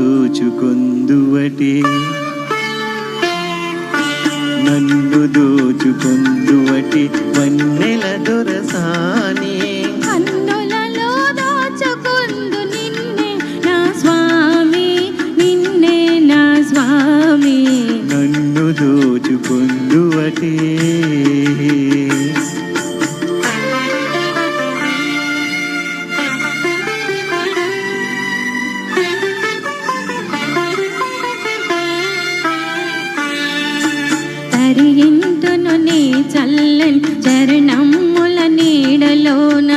దోచుకొందువటే నన్ను దోచుకొందువటే వన్నెల దొరసాని కన్నులలో దోచుకొందు నిన్నే నా స్వామి నిన్నే నా స్వామి నన్ను దోచుకొందువటే తరింతును నీ చల్లని చరణముల నీడలోన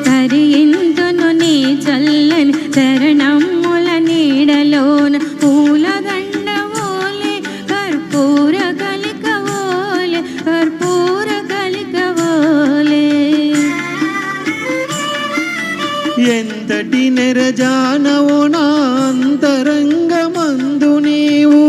తరింతును నీ చల్లని చరణముల నీడలోన పూలదండ ఓలే కర్పూర కలిక ఓలే కర్పూర కలిక ఓలే ఎంతటి నెరజానవో నా అంతరంగమందు నీవు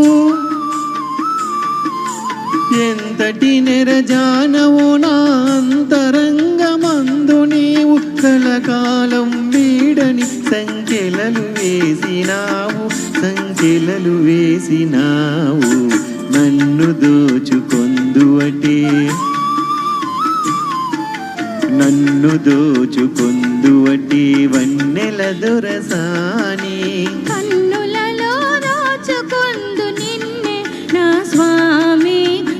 ఎంతటి నెరజానవో నా అంతరంగమందు నీవు కలకాలం వీడని సంఖ్యలలు వేసినావు నన్ను దోచుకొందువటే నన్ను దోచుకొందువటే వన్నెల దొరసాని కన్నులలో దోచుకొందు నిన్నే నా స్వామి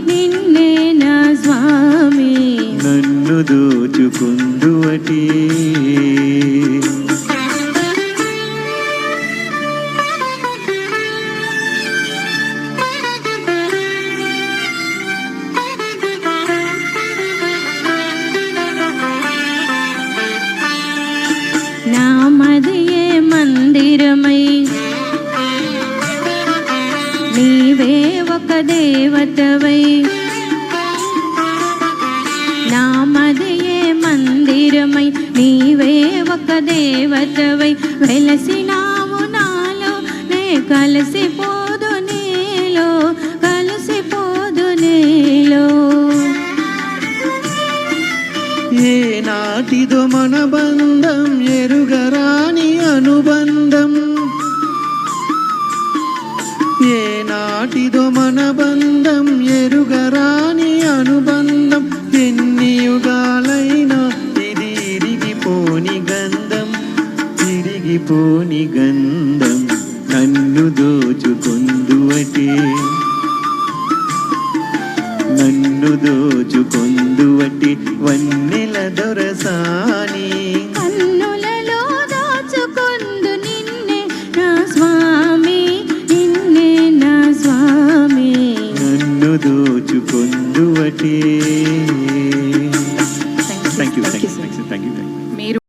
నిన్నే నా స్వామి నన్ను దోచుకొందువటే నా మదియే మందిరమై నీవే ఒక దేవతవై నా మదియే మందిరమై నీవే ఒక దేవతవై వెలసినావు నాలో నే కలిసిపోదు నీలో కలిసిపోదు నీలో ఏ నాటిదో మన బంధం ఎరుగరాని అనుబంధం ఏ నాటిదో మన బంధం ఎరుగరాని అనుబంధం ఎన్ని యుగాలైనా ఇది ఇరిగిపోని గంధం నన్ను దోచుకొందువటే నన్ను దోచుకొందువటే వన్నెల దొరసాని కన్నులలో దోచుకొందు నిన్నే నా స్వామి నిన్నే నా స్వామి నన్ను దోచుకొందువటే